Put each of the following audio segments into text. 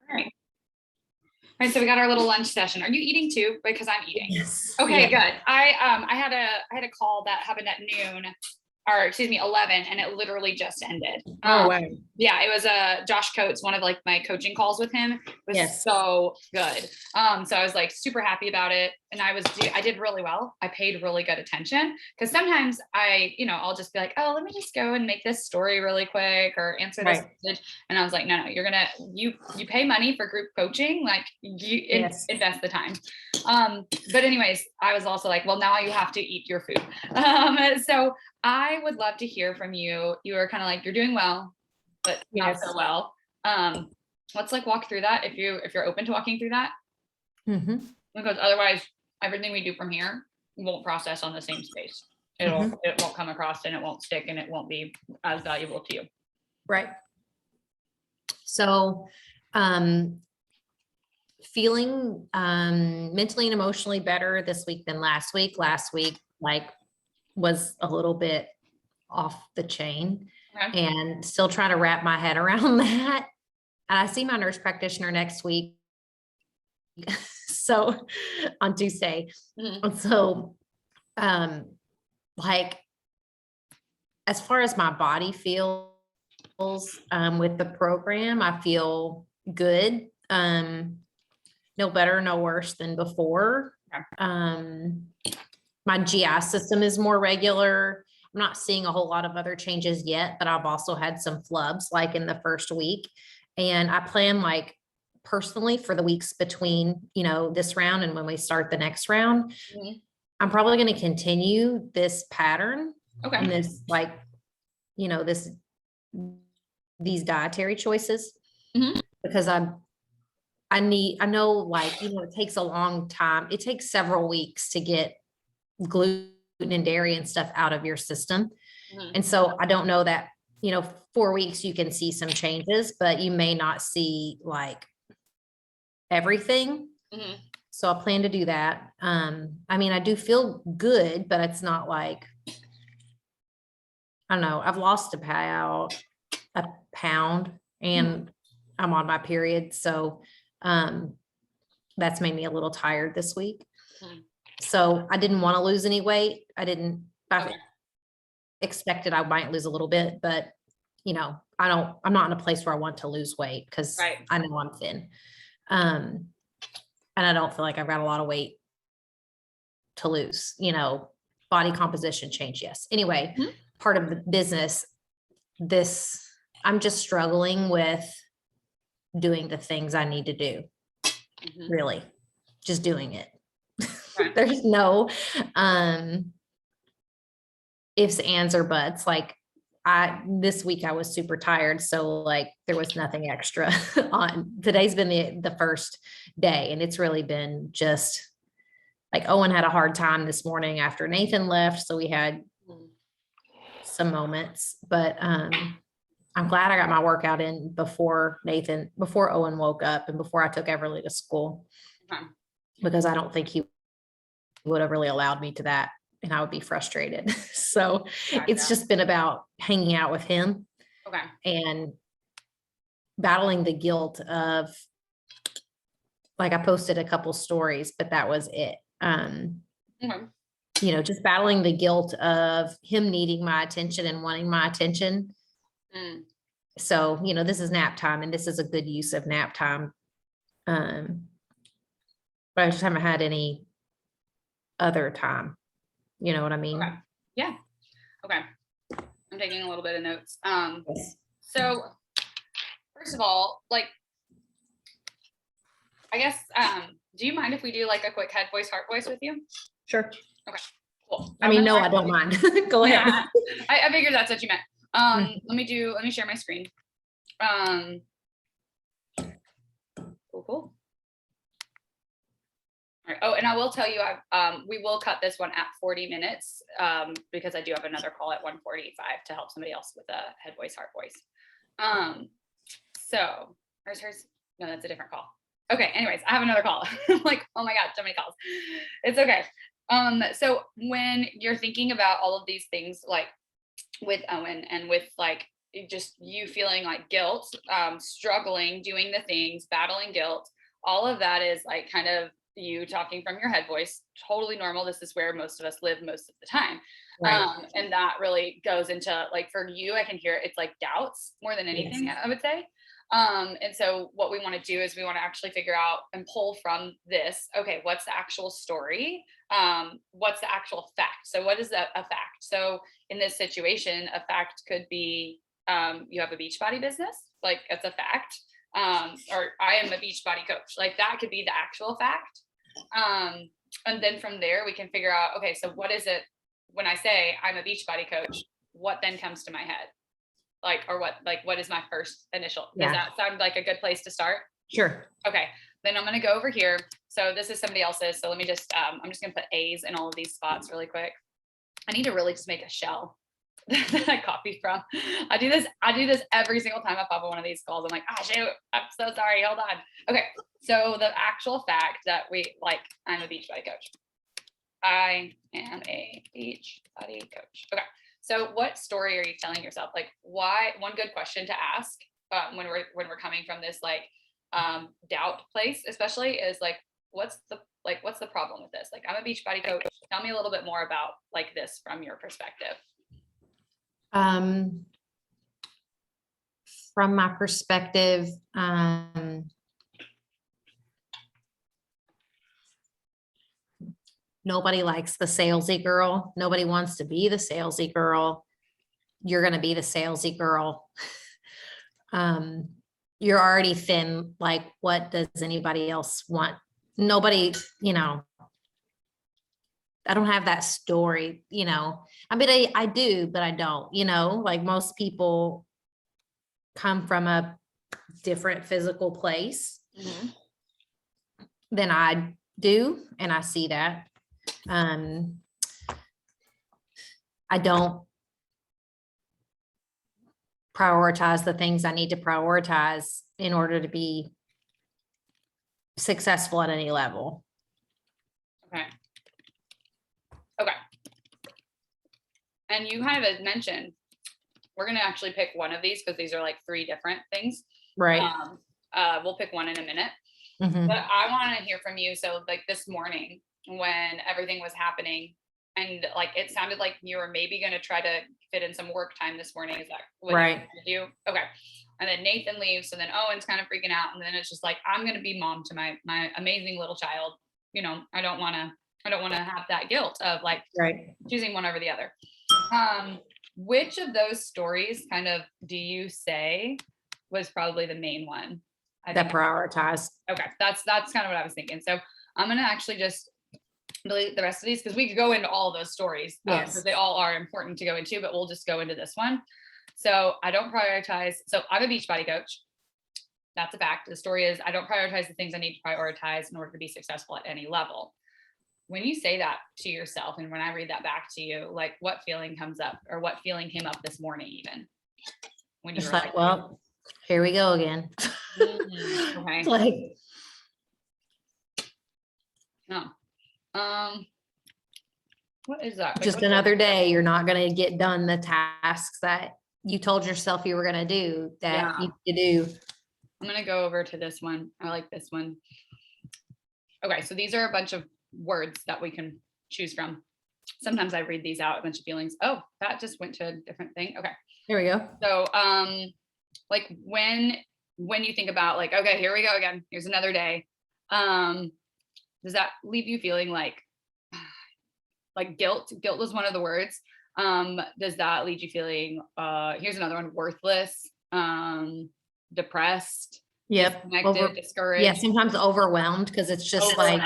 All right. All right, so we got our little lunch session. Are you eating too? Because I'm eating. Yes. Okay, Yeah. good. I had a call that happened at noon, or excuse me, 11, and it literally just ended. Oh, wow. Yeah, it was Josh Coates, one of like my coaching calls with him. It was Yes. so good. So I was like super happy about it, and I did really well. I paid really good attention because sometimes I'll just be like, oh, let me just go and make this story really quick or answer this Right. message. And I was like, no, you pay money for group coaching, like Yes. invest the time. But anyways, I was also like, well, now you have to eat your food. So I would love to hear from you. You were kind of like, you're doing well, but not Yes. so well. Let's like walk through that if you're open to walking through that, Mm-hmm. because otherwise everything we do from here won't process on the same space. It won't come across and it won't stick and it won't be as valuable to you. Right. So, feeling mentally and emotionally better this week than last week. Last week, like, was a little bit off the chain, Okay. and still trying to wrap my head around that. And I see my nurse practitioner next week. So on Tuesday. Mhm. And so, like, as far as my body feels, with the program, I feel good. No better, no worse than before. Okay. My GI system is more regular. I'm not seeing a whole lot of other changes yet, but I've also had some flubs like in the first week. And I plan, like, personally for the weeks between, this round and when we start the next round, Mhm. I'm probably going to continue this pattern and Okay. this, like, these dietary choices, Mhm. because I know, like, it takes a long time. It takes several weeks to get gluten and dairy and stuff out of your system. Mhm. And so I don't know that, 4 weeks you can see some changes, but you may not see like everything. Mhm. So I plan to do that. I mean, I do feel good, but it's not like, I don't know. I've lost a pound and I'm on my period. So, that's made me a little tired this week. Mhm. So I didn't want to lose any weight. I Okay. expected I might lose a little bit, but I'm not in a place where I want to lose weight because Right. I know I'm thin. And I don't feel like I've got a lot of weight to lose, body composition change. Yes. Anyway, Mhm. part of the business, I'm just struggling with doing the things I need to do. Mhm. Really, just doing it. Right. There's no, ifs, ands, or buts. Like, this week I was super tired. So, like, there was nothing extra on. Today's been the first day, and it's really been just like, Owen had a hard time this morning after Nathan left. So we had Mhm. some moments, but, I'm glad I got my workout in before Owen woke up and before I took Everly to school, Okay. because I don't think he would have really allowed me to that, and I would be frustrated. So it's Gotcha. just been about hanging out with him Okay. and battling the guilt of, like, I posted a couple stories, but that was it. Okay. Just battling the guilt of him needing my attention and wanting my attention. Mm. So, this is nap time and this is a good use of nap time. But I just haven't had any other time. You know what I mean? Okay. Yeah. Okay. I'm taking a little bit of notes. Yes. So first of all, like, I guess, do you mind if we do like a quick head voice, heart voice with you? Sure. Okay, cool. I mean, no, I don't mind. Go ahead. Yeah, I figured that's what you meant. Let me share my screen. Cool. All right. Oh, and I will tell you, we will cut this one at 40 minutes, because I do have another call at 1:45 to help somebody else with a head voice, heart voice. So where's hers? No, that's a different call. Okay. Anyways, I have another call. I'm like, oh my God, so many calls. It's okay. So when you're thinking about all of these things, like with Owen and with like just you feeling like guilt, struggling, doing the things, battling guilt, all of that is like kind of you talking from your head voice, totally normal. This is where most of us live most of the time. Right. And that really goes into like, for you, I can hear it's like doubts more than anything, Yes. I would say. And so what we want to do is we want to actually figure out and pull from this, okay, what's the actual story? What's the actual fact? So what is a fact? So in this situation, a fact could be you have a Beachbody business, like it's a fact. Or I am a Beachbody coach, like that could be the actual fact. And then from there, we can figure out, okay, so what is it when I say I'm a Beachbody coach, what then comes to my head? Like, or what is my first initial? Does Yeah. that sound like a good place to start? Sure. Okay, then I'm going to go over here. So this is somebody else's. So let me just, I'm just going to put A's in all of these spots really quick. I need to really just make a shell that I copied from. I do this every single time I pop on one of these calls. I'm like, oh shoot, I'm so sorry. Hold on. Okay. So the actual fact that I'm a Beachbody coach. I am a Beachbody coach. Okay. So what story are you telling yourself? Like why, one good question to ask when we're coming from this like doubt place, especially is like, what's the problem with this? Like I'm a Beachbody coach. Tell me a little bit more about like this from your perspective. From my perspective, nobody likes the salesy girl. Nobody wants to be the salesy girl. You're going to be the salesy girl. You're already thin. Like, what does anybody else want? Nobody, I don't have that story, I mean, I do, but I don't, like most people come from a different physical place than I do. And I see that. I don't prioritize the things I need to prioritize in order to be successful at any level. Okay. And you kind of had mentioned, we're going to actually pick one of these because these are like 3 different things. Right. We'll pick one in a minute, Mhm. but I want to hear from you. So like this morning when everything was happening and like, it sounded like you were maybe going to try to fit in some work time this morning. Is that what Right. you do? Okay. And then Nathan leaves. So then Owen's kind of freaking out. And then it's just like, I'm going to be mom to my amazing little child. I don't want to have that guilt of like Right. choosing one over the other. Which of those stories kind of do you say was probably the main one? That prioritized. Okay. That's kind of what I was thinking. So I'm going to actually just delete the rest of these because we could go into all those stories because they all are important to go into, but we'll just go into this one. So I don't prioritize. So I'm a Beachbody coach. That's a fact. The story is I don't prioritize the things I need to prioritize in order to be successful at any level. When you say that to yourself, and when I read that back to you, like what feeling comes up or what feeling came up this morning, even when you It's were like, well, here we go again. okay. It's like, no. What is that? Like, just another day. You're not going to get done the tasks that you told yourself you were going to do that you need to do. I'm going to go over to this one. I like this one. Okay. So these are a bunch of words that we can choose from. Sometimes I read these out, a bunch of feelings. Oh, that just went to a different thing. Okay. Here we go. So, like when you think about like, okay, here we go again, here's another day. Does that leave you feeling like guilt? Guilt was one of the words. Does that lead you feeling, here's another one, worthless, depressed, Yep. disconnected, discouraged. Yeah. Sometimes overwhelmed because it's just like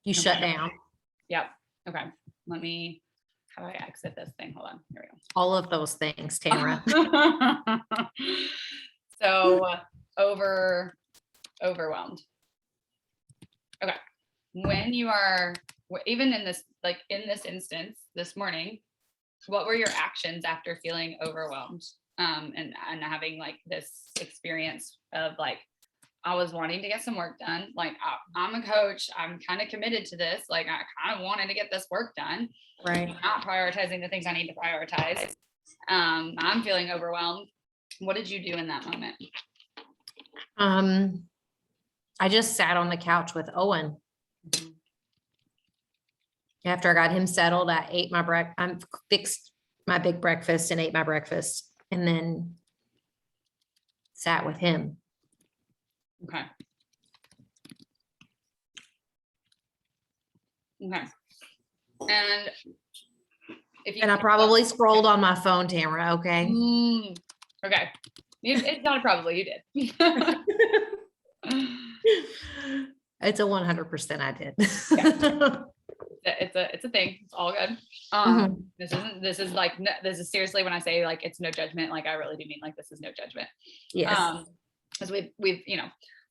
you shut down. Yep. Okay. How do I exit this thing? Hold on. Here we go. All of those things, Tamara. So overwhelmed. Okay. When you are, even in this instance this morning, what were your actions after feeling overwhelmed? And having like this experience of like, I was wanting to get some work done. Like I'm a coach. I'm kind of committed to this. Like I kind of wanted to get this work done. Right. I'm not prioritizing the things I need to prioritize. I'm feeling overwhelmed. What did you do in that moment? I just sat on the couch with Owen. Mhm. After I got him settled, I ate my I fixed my big breakfast and ate my breakfast and then sat with him. Okay. Okay. And if you And I probably scrolled on my phone, Tamara, okay? Okay. It's not a probably, you did. It's a 100% I did. It's a thing. It's all good. Mhm. This is like, this is seriously, when I say like, it's no judgment, like I really do mean like, this is no judgment. Yes. Because we've,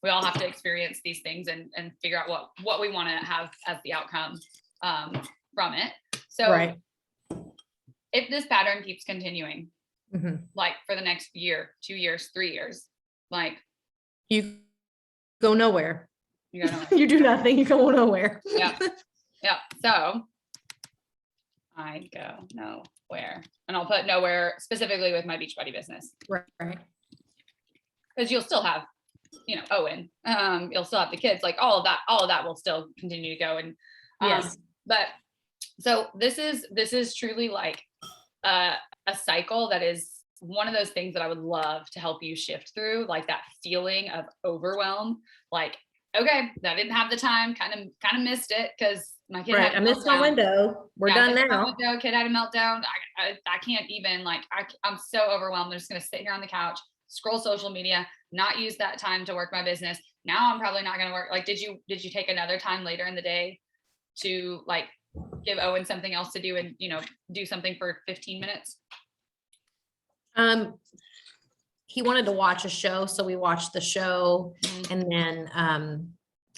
we all have to experience these things and figure out what we want to have as the outcome, from it. So Right. if this pattern keeps continuing, Mhm. like for the next year, 2 years, 3 years, like You go nowhere. you know, You do nothing. You go nowhere. yeah. So I go nowhere, and I'll put nowhere specifically with my Beachbody business, Right. because you'll still have, Owen, you'll still have the kids, like all of that will still continue to go. And Yes. but so this is truly like a cycle that is one of those things that I would love to help you shift through, like that feeling of overwhelm. Like, okay, I didn't have the time, kind of missed it because my kid Right. had I a missed my meltdown. window. We're Yeah, done missed my now. window, kid had a meltdown. I can't even, like, I'm so overwhelmed. I'm just gonna sit here on the couch, scroll social media, not use that time to work my business. Now I'm probably not gonna work. Like, did you take another time later in the day to like give Owen something else to do and do something for 15 minutes? He wanted to watch a show, so we watched the show, and then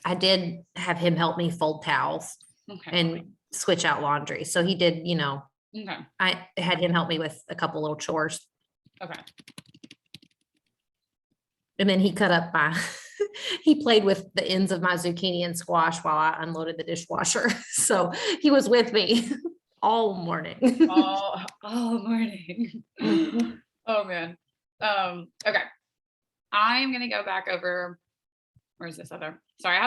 I did have him help me fold towels Okay. and switch out laundry. So he did, Okay. I had him help me with a couple little chores. Okay. And then he cut up he played with the ends of my zucchini and squash while I unloaded the dishwasher. So he was with me all morning. All morning. Mhm. Oh man. Okay. I'm gonna go back over. Where's this other? Sorry,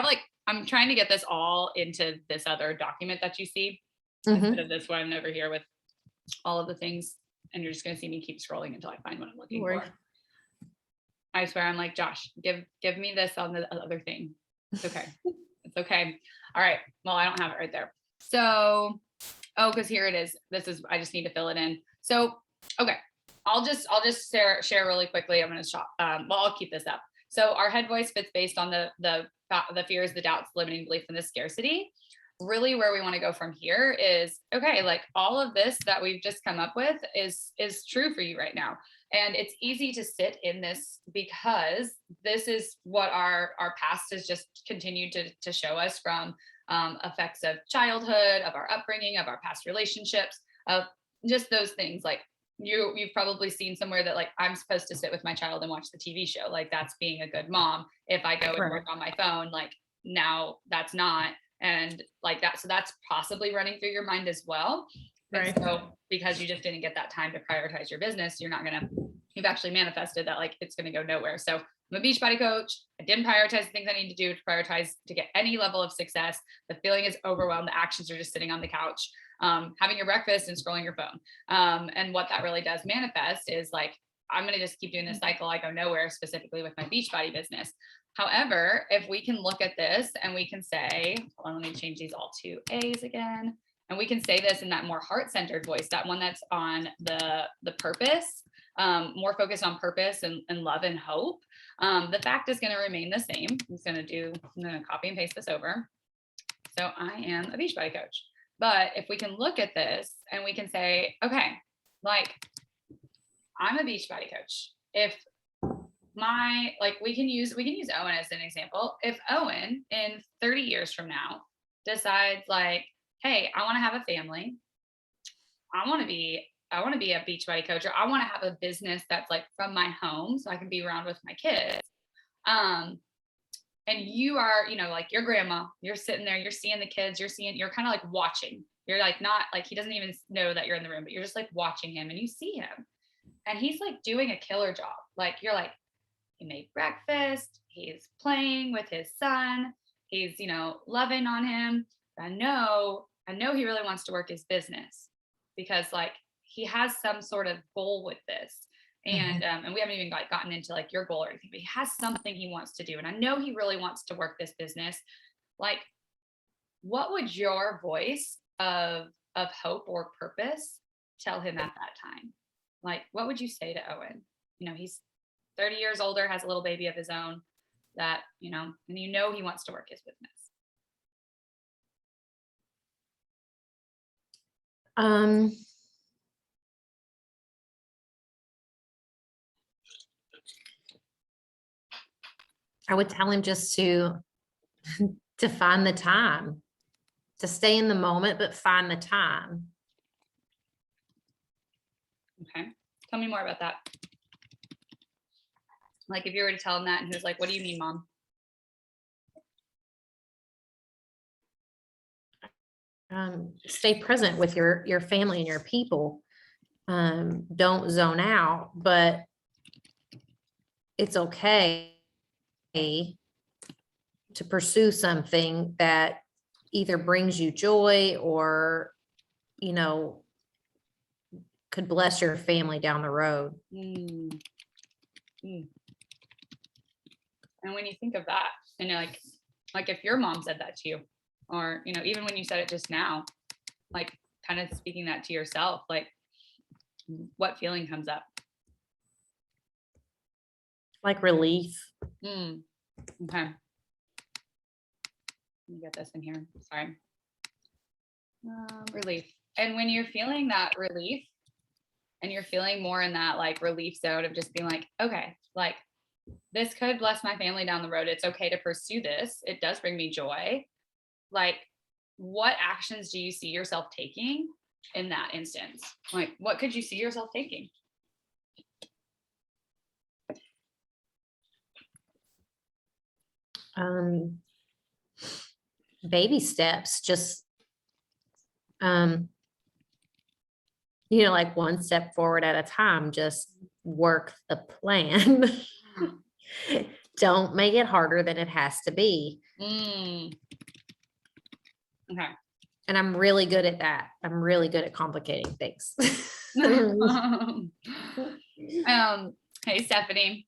I'm trying to get this all into this other document that you see instead Mhm. of this one over here with all of the things. And you're just gonna see me keep scrolling until I find what I'm looking for. I swear, I'm like, Josh, give me this on the other thing. It's okay. It's okay. All right. Well, I don't have it right there. So, because here it is. I just need to fill it in. So, okay. I'll just share really quickly. I'm going to shop. Well, I'll keep this up. So our head voice fits based on the fears, the doubts, limiting belief, and the scarcity. Really, where we want to go from here is, okay, like all of this that we've just come up with is true for you right now. And it's easy to sit in this because this is what our past has just continued to show us, from effects of childhood, of our upbringing, of our past relationships, of just those things. Like you've probably seen somewhere that like I'm supposed to sit with my child and watch the TV show. Like that's being a good mom. If I go and Right. work on my phone, like now that's not. And like that, so that's possibly running through your mind as well. And Right. so because you just didn't get that time to prioritize your business, you've actually manifested that like it's going to go nowhere. So I'm a Beachbody coach. I didn't prioritize the things I need to do to prioritize to get any level of success. The feeling is overwhelmed. The actions are just sitting on the couch, having your breakfast and scrolling your phone. And what that really does manifest is like, I'm going to just keep doing this cycle. I go nowhere, specifically with my Beachbody business. However, if we can look at this and we can say, hold on, let me change these all to A's again. And we can say this in that more heart-centered voice, that one that's on the purpose, more focused on purpose and love and hope. The fact is going to remain the same. I'm going to copy and paste this over. So I am a Beachbody coach. But if we can look at this and we can say, okay, like I'm a Beachbody coach. If we can use Owen as an example. If Owen in 30 years from now decides like, hey, I want to have a family. I want to be a Beachbody coach, or I want to have a business that's like from my home so I can be around with my kids. And you are, like your grandma, you're sitting there, you're seeing the kids, you're kind of like watching. You're like, not like he doesn't even know that you're in the room, but you're just like watching him and you see him. and he's like doing a killer job. Like you're like, he made breakfast, he's playing with his son, he's, loving on him. I know he really wants to work his business because like he has some sort of goal with this. Mhm. And we haven't even gotten into like your goal or anything, but he has something he wants to do. And I know he really wants to work this business. Like, what would your voice of hope or purpose tell him at that time? Like, what would you say to Owen? He's 30 years older, has a little baby of his own that, and he wants to work his business. Um, I would tell him just to find the time, to stay in the moment, but find the time. Okay. Tell me more about that. Like if you were to tell him that and he was like, what do you mean, mom? Stay present with your family and your people. Don't zone out, but it's okay to pursue something that either brings you joy or, could bless your family down the road. Mm. Mm. And when you think of that, and like if your mom said that to you, or even when you said it just now, like kind of speaking that to yourself, like what feeling comes up? Like relief. Okay. Let me get this in here. Sorry. Relief. And when you're feeling that relief and you're feeling more in that like relief zone of just being like, okay, like this could bless my family down the road. It's okay to pursue this. It does bring me joy. Like, what actions do you see yourself taking in that instance? Like, what could you see yourself taking? Baby steps, just like one step forward at a time, just work the plan. Don't make it harder than it has to be. Okay. And I'm really good at that. I'm really good at complicating things. Hey, Stephanie.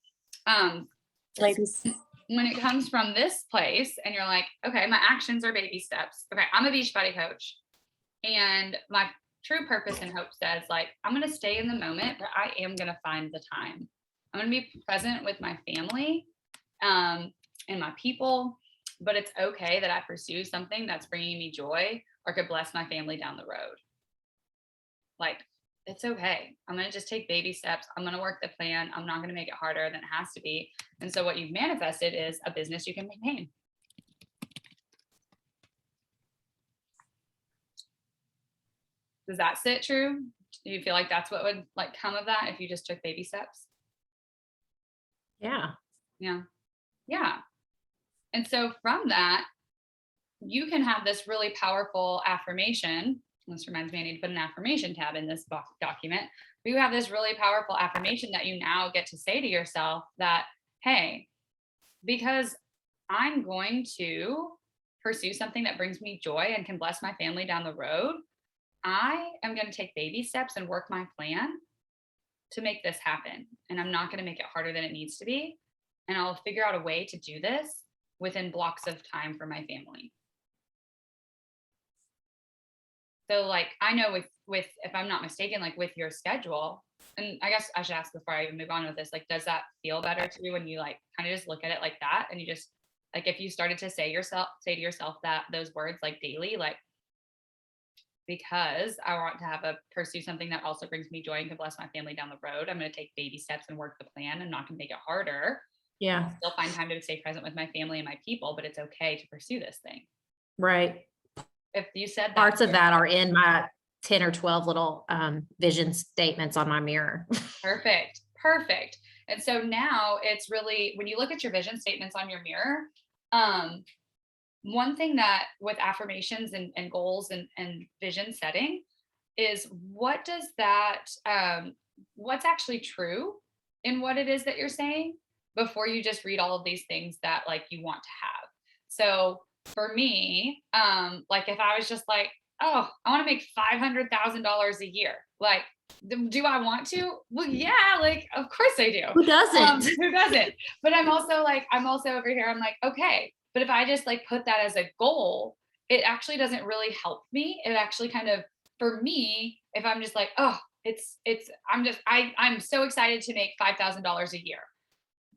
Ladies. When it comes from this place and you're like, okay, my actions are baby steps. Okay, I'm a Beachbody coach. And my true purpose and hope says, like, I'm going to stay in the moment, but I am going to find the time. I'm going to be present with my family and my people, but it's okay that I pursue something that's bringing me joy or could bless my family down the road. Like, it's okay. I'm going to just take baby steps. I'm going to work the plan. I'm not going to make it harder than it has to be. And so what you've manifested is a business you can maintain. Does that sit true? Do you feel like that's what would like come of that if you just took baby steps? Yeah. Yeah. Yeah. And so from that, you can have this really powerful affirmation. This reminds me, I need to put an affirmation tab in this document. But you have this really powerful affirmation that you now get to say to yourself that, hey, because I'm going to pursue something that brings me joy and can bless my family down the road, I am going to take baby steps and work my plan to make this happen. And I'm not going to make it harder than it needs to be. And I'll figure out a way to do this within blocks of time for my family. So like, I know with, if I'm not mistaken, like with your schedule, and I guess I should ask before I even move on with this, like, does that feel better to you when you like kind of just look at it like that? And you just like, if you started to say to yourself that those words like daily, like, because I want to pursue something that also brings me joy and can bless my family down the road, I'm going to take baby steps and work the plan and not going to make it harder. Yeah. I'll still find time to stay present with my family and my people, but it's okay to pursue this thing. Right. If you said that, parts of that are in my 10 or 12 little vision statements on my mirror. Perfect. And so now it's really, when you look at your vision statements on your mirror, one thing that with affirmations and goals and vision setting is what does that what's actually true in what it is that you're saying before you just read all of these things that like you want to have. So for me, like if I was just like, oh, I want to make $500,000 a year, like, do I want to? Well, yeah, like of course I do. Who doesn't? Who doesn't? But I'm also over here. I'm like, okay, but if I just like put that as a goal, it actually doesn't really help me. It actually kind of, for me, if I'm just like, oh, I'm so excited to make $5,000 a year.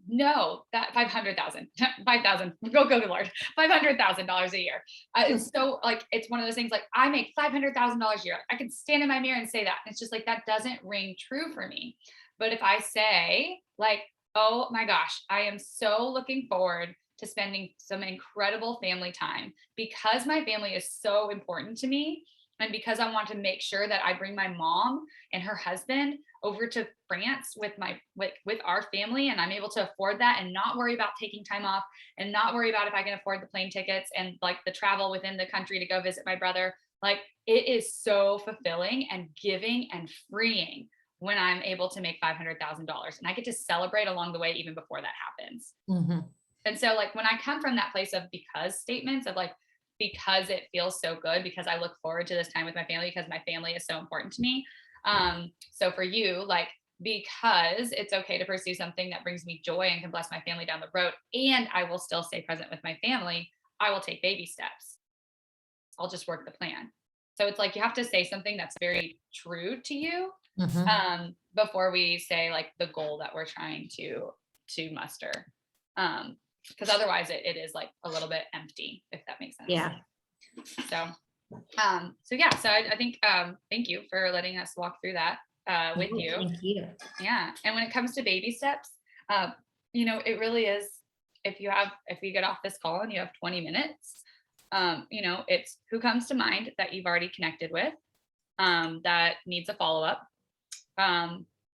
No, that 500,000, 5,000, go to Lord, $500,000 a year. It's so like, it's one of those things like I make $500,000 a year. I can stand in my mirror and say that. And it's just like, that doesn't ring true for me. But if I say like, oh my gosh, I am so looking forward to spending some incredible family time because my family is so important to me. And because I want to make sure that I bring my mom and her husband over to France with with our family, and I'm able to afford that and not worry about taking time off and not worry about if I can afford the plane tickets and like the travel within the country to go visit my brother. Like it is so fulfilling and giving and freeing when I'm able to make $500,000 and I get to celebrate along the way even before that happens. Mhm. And so like when I come from that place of because statements of like because it feels so good because I look forward to this time with my family because my family is so important to me. So for you, like because it's okay to pursue something that brings me joy and can bless my family down the road, and I will still stay present with my family, I will take baby steps. I'll just work the plan. So it's like you have to say something that's very true to you Mhm. before we say like the goal that we're trying to muster. Because otherwise it is like a little bit empty, if that makes sense. Yeah. So so yeah, so I think thank you for letting us walk through that with No, you. thank you. Yeah. And when it comes to baby steps, uh, you know, it really is if you get off this call and you have 20 minutes, you know, it's who comes to mind that you've already connected with, that needs a follow-up.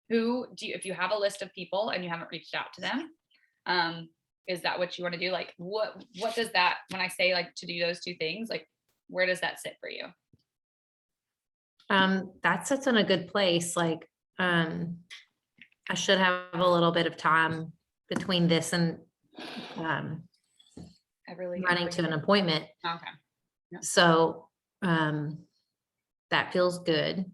Who do you, if you have a list of people and you haven't reached out to them, um, is that what you want to do? Like what does that, when I say like to do those two things, like where does that sit for you? That sits in a good place. Like, I should have a little bit of time between this and um, I really running to an appointment. okay. So that feels good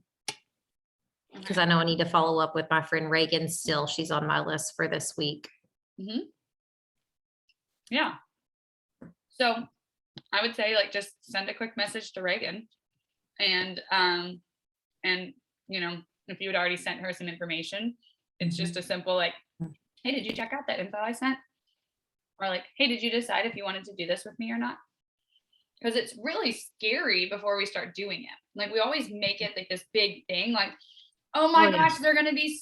because I know I need to follow up with my friend Reagan still. She's on my list for this week. Mm-hmm. Yeah. So I would say like just send a quick message to Reagan and you know, if you had already sent her some information, it's just a simple like, hey, did you check out that info I sent? Or like, hey, did you decide if you wanted to do this with me or not? Because it's really scary before we start doing it. Like we always make it like this big thing, like, oh my Oh, yeah. gosh, they're gonna be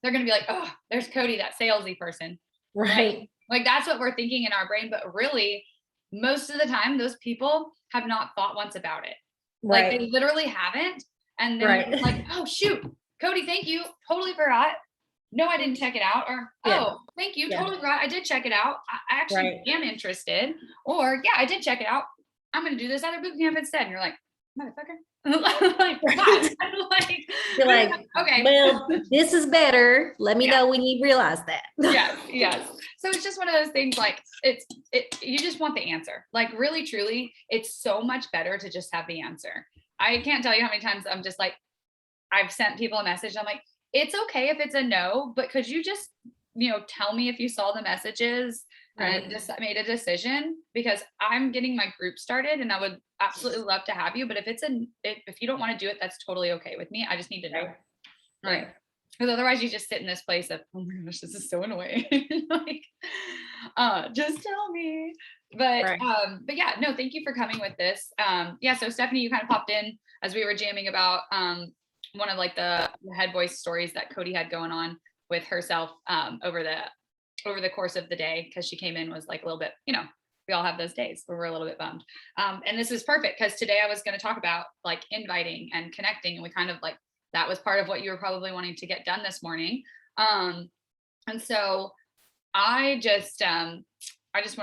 they're gonna be like, oh, there's Cody, that salesy person. Right. Like that's what we're thinking in our brain, but really, most of the time, those people have not thought once about it. Like they Right. literally haven't. And then Right. they're like, oh shoot, Cody, thank you. Totally forgot. No, I didn't check it out. Or Yeah. oh, thank you. Yeah. Totally forgot. I did check it out. I actually Right. am interested. Or yeah, I did check it out. I'm gonna do this other boot camp instead. And you're like, motherfucker. like, why? like, You're like, okay. well, this is better. Let me Yeah. know when you realize that. Yes. So it's just one of those things like you just want the answer. Like really truly, it's so much better to just have the answer. I can't tell you how many times I'm just like, I've sent people a message. I'm like, it's okay if it's a no, but could you just, you know, tell me if you saw the messages and Right. just made a decision, because I'm getting my group started and I would absolutely love to have you. But if you don't want to do it, that's totally okay with me. I just need to know. Right. Because otherwise you just sit in this place of, oh my gosh, this is so annoying. like, just tell me. Right. But yeah, no, thank you for coming with this. Yeah, so Stephanie, you kind of popped in as we were jamming about one of like the head voice stories that Cody had going on with herself over the course of the day, because she came in was like a little bit, you know, we all have those days where we're a little bit bummed. And this was perfect because today I was going to talk about like inviting and connecting, and we kind of like that was part of what you were probably wanting to get done this morning. And so I just want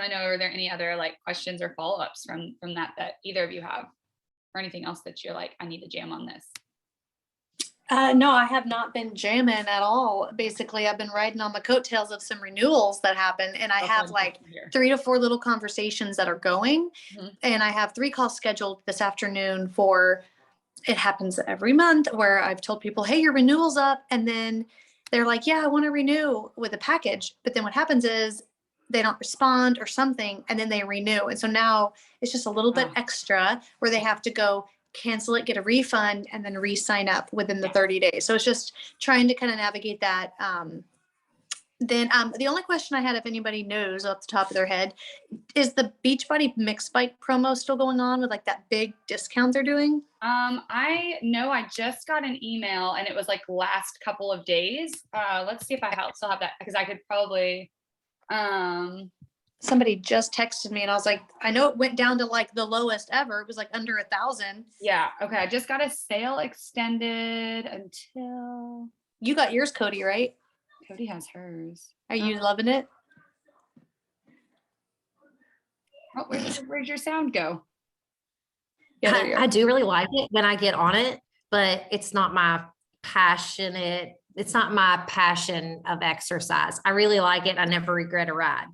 to know, are there any other like questions or follow-ups from that either of you have, or anything else that you're like, I need to jam on this? No, I have not been jamming at all. Basically, I've been riding on the coattails of some renewals that happen, and I have like 3 to 4 little conversations that are going, Mhm. and I have 3 calls scheduled this afternoon for it happens every month where I've told people, hey, your renewal's up. And then they're like, yeah, I want to renew with a package. But then what happens is they don't respond or something, and then they renew. And so now it's just a little bit Oh. extra where they have to go cancel it, get a refund, and then re-sign up within the 30 days. So it's just trying to kind of navigate that. Then the only question I had, if anybody knows off the top of their head, is the Beachbody Mix Bike promo still going on with like that big discount they're doing? I know I just got an email and it was like last couple of days. Let's see if I still have that because I could probably Somebody just texted me and I was like, I know it went down to like the lowest ever. It was like under 1,000. yeah, okay. I just got a sale extended until You got yours, Cody, right? Cody has hers. Are you loving it? Oh, where'd your sound go? Yeah, there you I are. do really like it when I get on it, but it's not my passion of exercise. I really like it. I never regret a ride.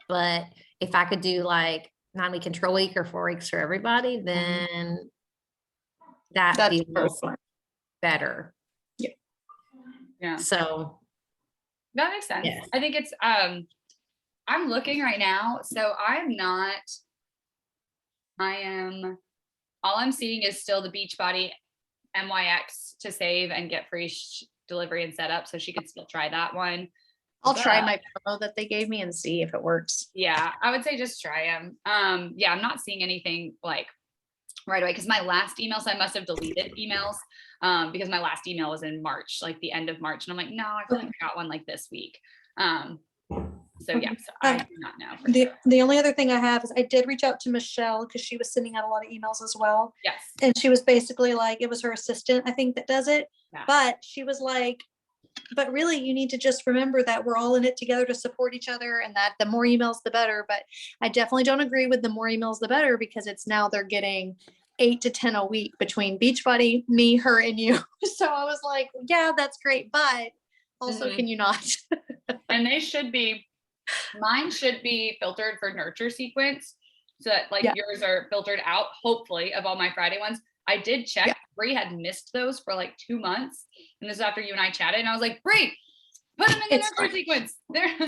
But if I could do like 9-week control week or 4 weeks for everybody, then that That's feels perfect. better. Yeah, So that makes sense. Yeah. I think it's I'm looking right now, so all I'm seeing is still the Beachbody MYX to save and get free delivery and setup, so she could still try that one. I'll try my promo that they gave me and see if it works. Yeah, I would say just try them. Yeah, I'm not seeing anything like right away because my last email, so I must have deleted emails because my last email was in March, like the end of March, and I'm like, no, I feel like I got one like this week. So yeah, so I do not know. The only other thing I have is I did reach out to Michelle because she was sending out a lot of emails as well. Yes. And she was basically like, it was her assistant, I think, that does it. Yeah. But she was like, but really you need to just remember that we're all in it together to support each other, and that the more emails, the better. But I definitely don't agree with the more emails, the better, because it's now they're getting 8 to 10 a week between Beachbody, me, her, and you. So I was like, yeah, that's great. But also, can you not? And mine should be filtered for nurture sequence so that like yours are filtered out, hopefully, of all my Friday ones. I did check. Bree had missed those for like 2 months. And this is after you and I chatted. And I was like, Bree, put them in the nurture sequence.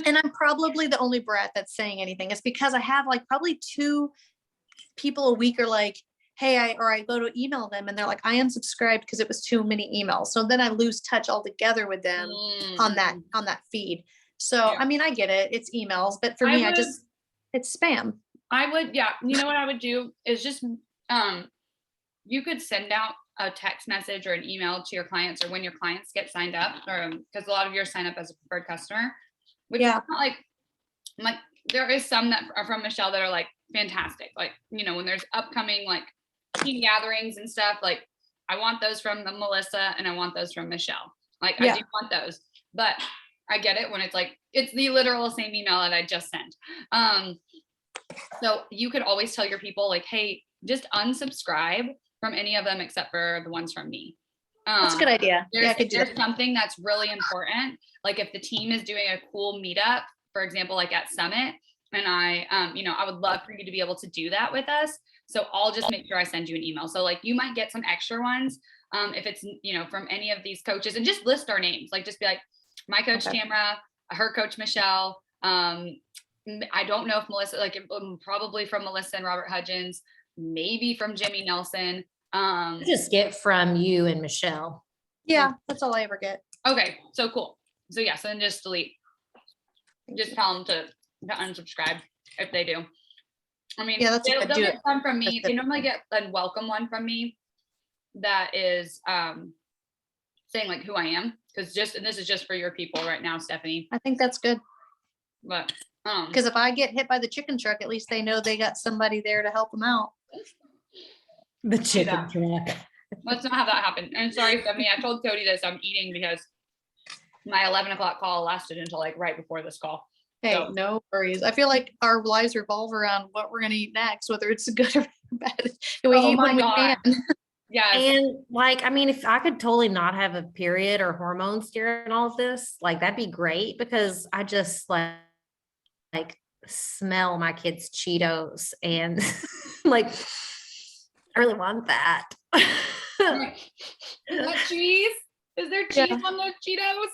And I'm probably the only brat that's saying anything. It's because I have like probably 2 people a week are like, hey, I go to email them and they're like, I unsubscribed because it was too many emails. So then I lose touch altogether with them on that feed. So, I mean, I get it. It's emails, but for me, it's spam. I would, yeah. You know what I would do is just, you could send out a text message or an email to your clients, or when your clients get signed up, or because a lot of yours sign up as a preferred customer, which is not like there is some that are from Michelle that are like fantastic. Like, you know, when there's upcoming like team gatherings and stuff, like I want those from the Melissa and I want those from Michelle. Like I do want those, but I get it when it's like, it's the literal same email that I just sent. So you could always tell your people like, hey, just unsubscribe from any of them except for the ones from me. That's a good idea. There's something that's really important. Like if the team is doing a cool meetup, for example, like at Summit, and I, you know, I would love for you to be able to do that with us. So I'll just make sure I send you an email. So like you might get some extra ones if it's, you know, from any of these coaches, and just list our names. Like just be like, my coach Tamara, her coach Michelle. I don't know if Melissa, like probably from Melissa and Robert Hudgens, maybe from Jimmy Nelson. Just get from you and Michelle. Yeah, that's all I ever get. Okay, so cool. So yeah, so then just delete. Just tell them to unsubscribe if they do. I mean, yeah, they'll get some from me. They normally get a welcome one from me that is saying like who I am, because this is just for your people right now, Stephanie. I think that's good. But because if I get hit by the chicken truck, at least they know they got somebody there to help them out. The chicken truck. Let's not have that happen. And sorry, Stephanie, I told Cody this. I'm eating because my 11 o'clock call lasted until like right before this call. Hey, so. No worries. I feel like our lives revolve around what we're going to eat next, whether it's good or bad. We eat when we can. Yes. And like, I mean, if I could totally not have a period or hormones during all of this, like that'd be great because I just like smell my kids' Cheetos and like I really want that. Is that cheese? Is there cheese Yeah. on those Cheetos?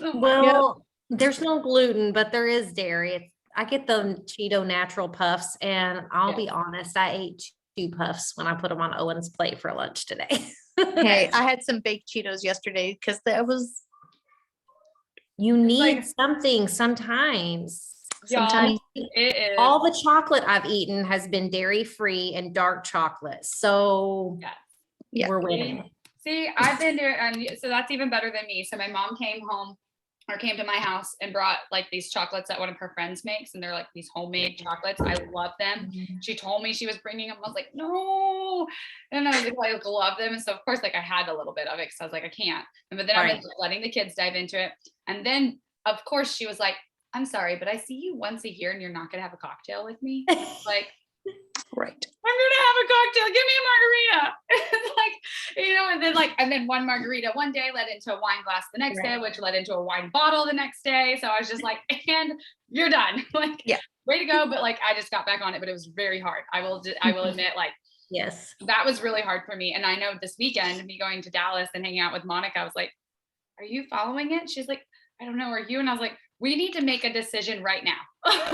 Oh my- Well, there's no gluten, but there is dairy. I get the Cheeto natural puffs, and I'll be honest, I ate two puffs when I put them on Owen's plate for lunch today. Hey, I had some baked Cheetos yesterday because that was You need like- something sometimes. Y'all, sometimes. it is. All the chocolate I've eaten has been dairy free and dark chocolate. So Yes. Yeah. we're winning. See, I've been there, and so that's even better than me. So my mom came home or came to my house and brought like these chocolates that one of her friends makes, and they're like these homemade chocolates. I love them. She told me she was bringing them. I was like, no, and I was like, I love them, and so of course, like I had a little bit of it because I was like, I can't. But then I've been letting the kids dive into it, and then of course she was like, I'm sorry, but I see you once a year, and you're not gonna have a cocktail with me, like. Right. I'm gonna have a cocktail. Give me a margarita. It's like, and then one margarita one day led into a wine glass the next day, which led into a wine bottle the next day. So I was just like, and you're done. Like, Yeah. way to go. But like, I just got back on it, but it was very hard. I will admit, like, Yes. that was really hard for me. And I know this weekend, me going to Dallas and hanging out with Monica, I was like, are you following it? She's like, I don't know. Are you? And I was like, we need to make a decision right now.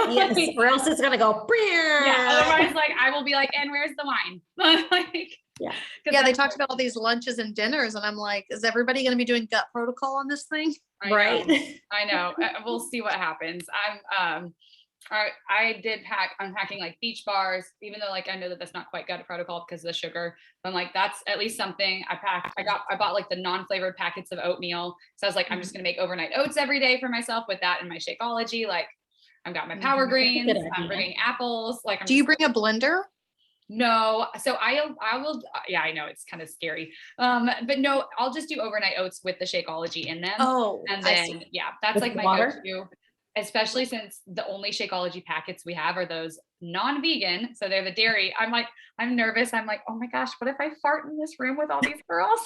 Yes, or else it's gonna go. Yeah, otherwise, like I will be like, and where's the wine? Like, Yeah. Yeah, they talked about all these lunches and dinners, and I'm like, is everybody going to be doing gut protocol on this thing? Right. I know. We'll see what happens. I did pack. I'm packing like beach bars, even though like I know that that's not quite gut protocol because of the sugar. But I'm like, that's at least something I packed. I bought like the non-flavored packets of oatmeal. So I was like, I'm just gonna make overnight oats every day for myself with that in my Shakeology. Like, I've got my power greens. Good I'm idea. bringing apples. Like, Do you bring a blender? No, so I will. Yeah, I know it's kind of scary. But no, I'll just do overnight oats with the Shakeology in them. Oh, And I see. then, yeah, that's With like my water? go-to, especially since the only Shakeology packets we have are those non-vegan. So they're the dairy. I'm like, I'm nervous. I'm like, oh my gosh, what if I fart in this room with all these girls?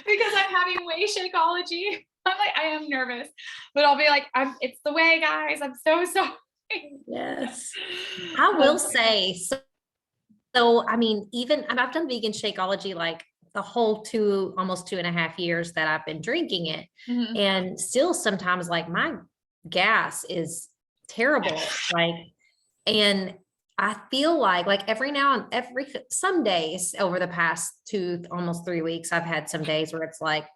Because I'm having whey Shakeology. I'm like, I am nervous, but I'll be like, it's the way, guys. I'm so sorry. Yes. I will say, so I mean, even and I've done vegan Shakeology like the whole almost 2.5 years that I've been drinking it. Mhm. And still sometimes like my gas is terrible. Like, and I feel like every now and some days over the past almost 3 weeks, I've had some days where it's like,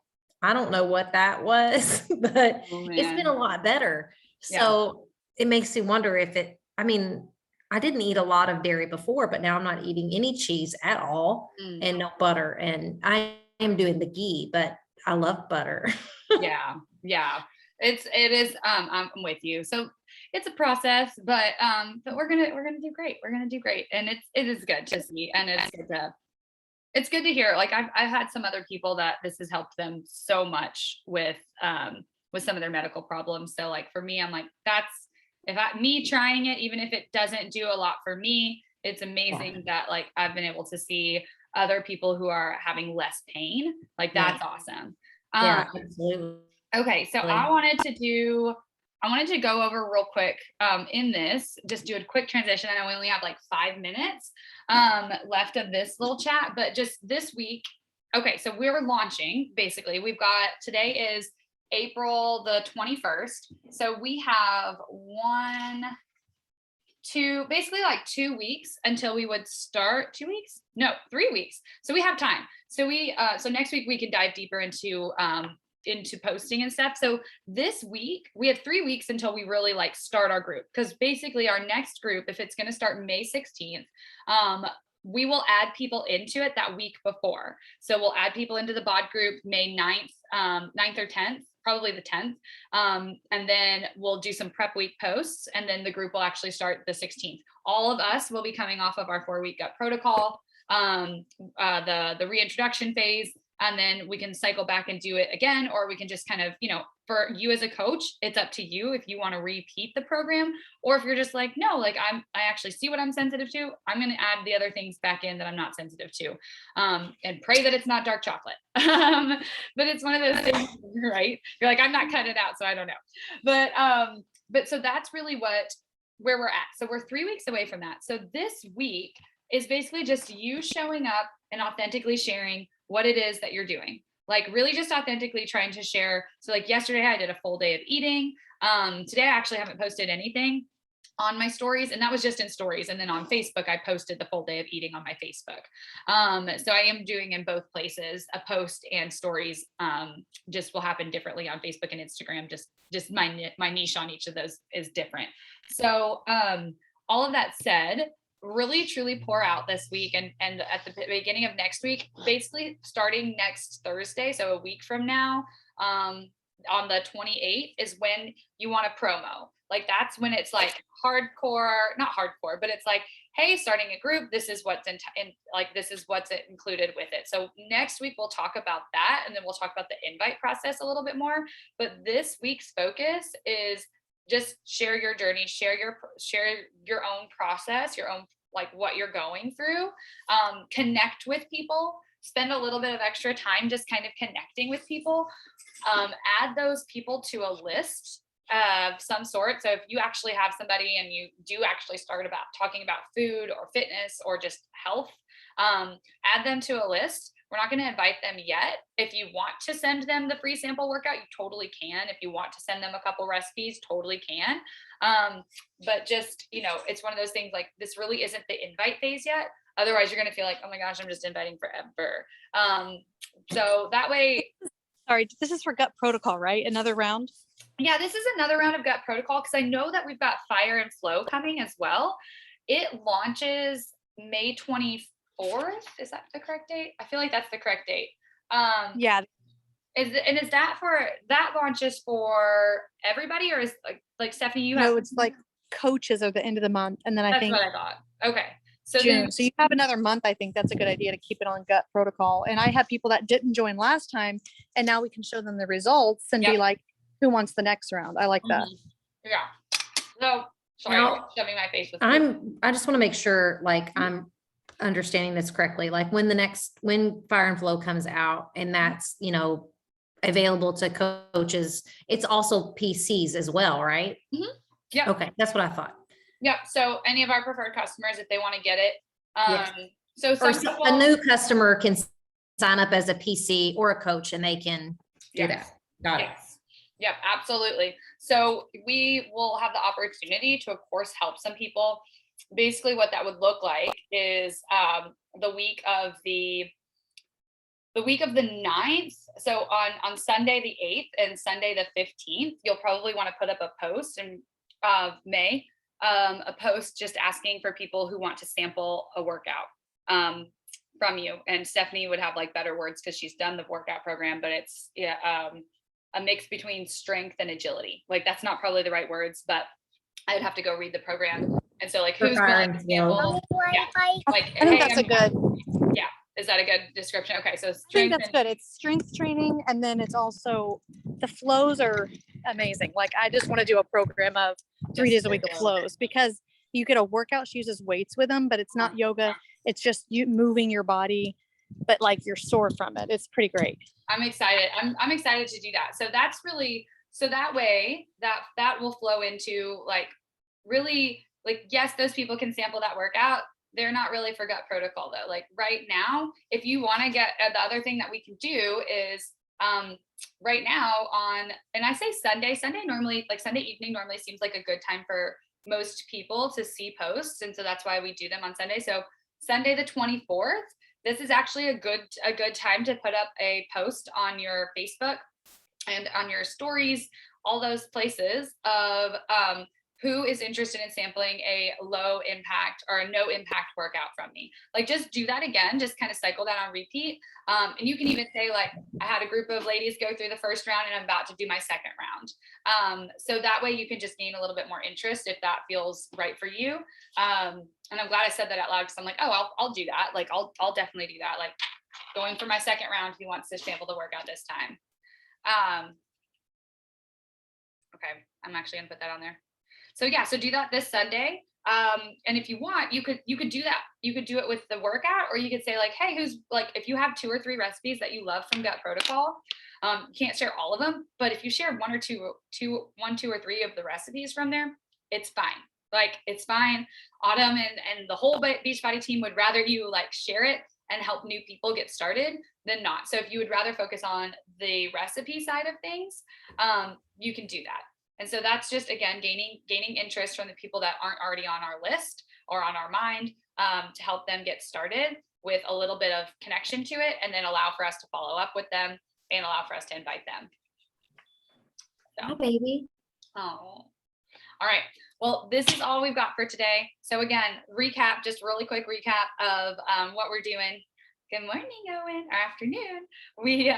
I don't know what that was, but Oh, it's been man. a lot better. Yeah. So it makes me wonder I mean, I didn't eat a lot of dairy before, but now I'm not eating any cheese at all Mm. and no butter. And I am doing the ghee, but I love butter. Yeah. It is, I'm with you. So it's a process, but we're gonna do great. We're gonna do great. And it is good to see. And it's good to hear. Like I've had some other people that this has helped them so much with some of their medical problems. So like for me, I'm like, me trying it, even if it doesn't do a lot for me, it's amazing that like I've been able to see other people who are having less pain. Like that's awesome. Yeah, absolutely. Okay, so I wanted to go over real quick in this, just do a quick transition. I know we only have like 5 minutes left of this little chat, but just this week. Okay, so we're launching, basically. Today is April the 21st. So we have basically like 2 weeks until we would start. 2 weeks? No, 3 weeks. So we have time. So so next week we can dive deeper into posting and stuff. So this week we have 3 weeks until we really like start our group. Because basically our next group, if it's going to start May 16th, we will add people into it that week before. So we'll add people into the bod group May 9th or 10th, probably the 10th. And then we'll do some prep week posts, and then the group will actually start the 16th. All of us will be coming off of our 4-week gut protocol, the reintroduction phase. and then we can cycle back and do it again, or we can just kind of, for you as a coach, it's up to you if you want to repeat the program, or if you're just like, no, like I actually see what I'm sensitive to. I'm going to add the other things back in that I'm not sensitive to, and pray that it's not dark chocolate. But it's one of those things, right? You're like, I'm not cutting it out, so I don't know. But so that's really where we're at. So we're 3 weeks away from that. So this week is basically just you showing up and authentically sharing what it is that you're doing. Like really just authentically trying to share. So like yesterday I did a full day of eating. Today I actually haven't posted anything on my stories, and that was just in stories. And then on Facebook, I posted the full day of eating on my Facebook. So I am doing in both places, a post and stories, just will happen differently on Facebook and Instagram. Just my niche on each of those is different. So all of that said, really truly pour out this week, and at the beginning of next week, basically starting next Thursday, so a week from now, on the 28th is when you want to promo. Like that's when it's like hardcore, not hardcore, but it's like, hey, starting a group, this is what's this is what's included with it. So next week we'll talk about that, and then we'll talk about the invite process a little bit more. But this week's focus is just share your journey, share your own process, your own, like what you're going through, connect with people, spend a little bit of extra time just kind of connecting with people, add those people to a list of some sort. So if you actually have somebody and you do actually start about talking about food or fitness or just health, add them to a list. We're not going to invite them yet. If you want to send them the free sample workout, you totally can. If you want to send them a couple recipes, totally can. But just, it's one of those things, like this really isn't the invite phase yet. Otherwise you're going to feel like, oh my gosh, I'm just inviting forever. So that way. Sorry, this is for Gut Protocol, right? Another round? Yeah, this is another round of Gut Protocol, because I know that we've got Fire and Flow coming as well. It launches May 24th. Is that the correct date? I feel like that's the correct date. Yeah. Is that launches for everybody, or is like Stephanie, you have? No, it's like coaches at the end of the month, and then I think that's what I thought. Okay. So June. So you have another month. I think that's a good idea to keep it on Gut Protocol. And I have people that didn't join last time, and now we can show them the results and be like, who wants the next round? I like that. Yeah. So sorry, Now, I'm shoving my face with I just want to make sure like I'm understanding this correctly. Like when Fire and Flow comes out, and that's, available to coaches, it's also PCs as well, right? Mm-hmm. Yeah. Okay. That's what I thought. Yep. So any of our preferred customers, if they want to get it, Yes. so a new customer can sign up as a PC or a coach, and they can do that. Got it. Yep, absolutely. So we will have the opportunity to, of course, help some people. Basically what that would look like is the week of the 9th. So on Sunday the 8th and Sunday the 15th, you'll probably want to put up a post in May, a post just asking for people who want to sample a workout from you. And Stephanie would have like better words because she's done the workout program, but it's a mix between strength and agility. Like that's not probably the right words, but I would have to go read the program. And so like who's willing to sample? Yeah. Like, I think that's a good. Yeah. Is that a good description? Okay. So I think that's good. It's strength training. And then it's also, the flows are amazing. Like I just want to do a program of 3 days a week of flows, because you get a workout, she uses weights with them, but it's not yoga. It's just you moving your body, but like you're sore from it. It's pretty great. I'm excited. I'm excited to do that. So that's really, so that way that will flow into like really like, yes, those people can sample that workout. They're not really for Gut Protocol though. Like right now, if you want to get the other thing that we can do is right now and I say Sunday normally, like Sunday evening normally seems like a good time for most people to see posts. And so that's why we do them on Sunday. So Sunday, the 24th, this is actually a good time to put up a post on your Facebook and on your stories, all those places of who is interested in sampling a low impact or a no impact workout from me. Like just do that again, just kind of cycle that on repeat. And you can even say like, I had a group of ladies go through the first round and I'm about to do my second round. So that way you can just gain a little bit more interest if that feels right for you. And I'm glad I said that out loud because I'm like, oh, I'll do that. Like I'll definitely do that. Like going for my second round. He wants to sample the workout this time. Okay, I'm actually gonna put that on there. So yeah, so do that this Sunday. And if you want, you could do that. You could do it with the workout, or you could say like, hey, who's like, if you have 2 or 3 recipes that you love from Gut Protocol, you can't share all of them, but if you share 1 or 2 or 3 of the recipes from there, it's fine. Like it's fine. Autumn and the whole Beachbody team would rather you like share it and help new people get started than not. So if you would rather focus on the recipe side of things, you can do that. And so that's just, again, gaining interest from the people that aren't already on our list or on our mind, to help them get started with a little bit of connection to it, and then allow for us to follow up with them and allow for us to invite them. Hi, baby. Oh, all right. Well, this is all we've got for today. So again, just really quick recap of what we're doing. Good morning, Owen, or afternoon. We,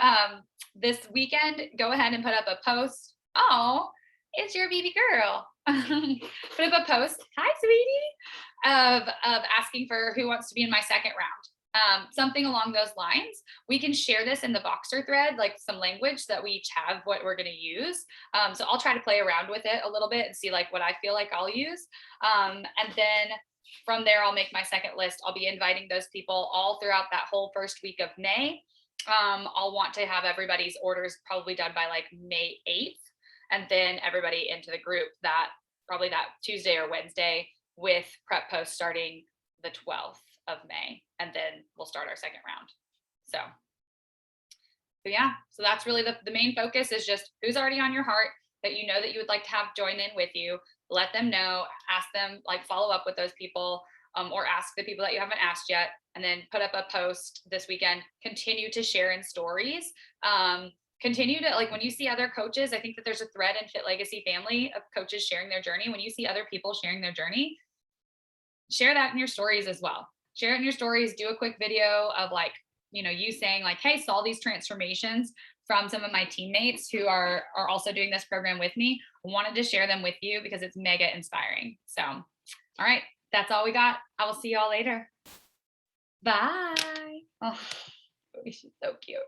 this weekend, go ahead and put up a post. Oh, it's your baby girl. Put up a post, hi, sweetie, of asking for who wants to be in my second round. Something along those lines. We can share this in the Voxer thread, like some language that we each have what we're going to use. So I'll try to play around with it a little bit and see like what I feel like I'll use. And then from there, I'll make my second list. I'll be inviting those people all throughout that whole first week of May. I'll want to have everybody's orders probably done by like May 8th. And then everybody into the group probably that Tuesday or Wednesday, with prep post starting the 12th of May. And then we'll start our second round. So yeah, so that's really the main focus, is just who's already on your heart that you know that you would like to have join in with you. Let them know, ask them, like follow up with those people, or ask the people that you haven't asked yet, and then put up a post this weekend. Continue to share in stories. Continue to, like, when you see other coaches, I think that there's a thread in Fit Legacy family of coaches sharing their journey. When you see other people sharing their journey, share that in your stories as well. Share it in your stories. Do a quick video of like, you saying like, hey, saw these transformations from some of my teammates who are also doing this program with me. Wanted to share them with you because it's mega inspiring. So, all right, that's all we got. I will see y'all later. Bye. Oh, she's so cute.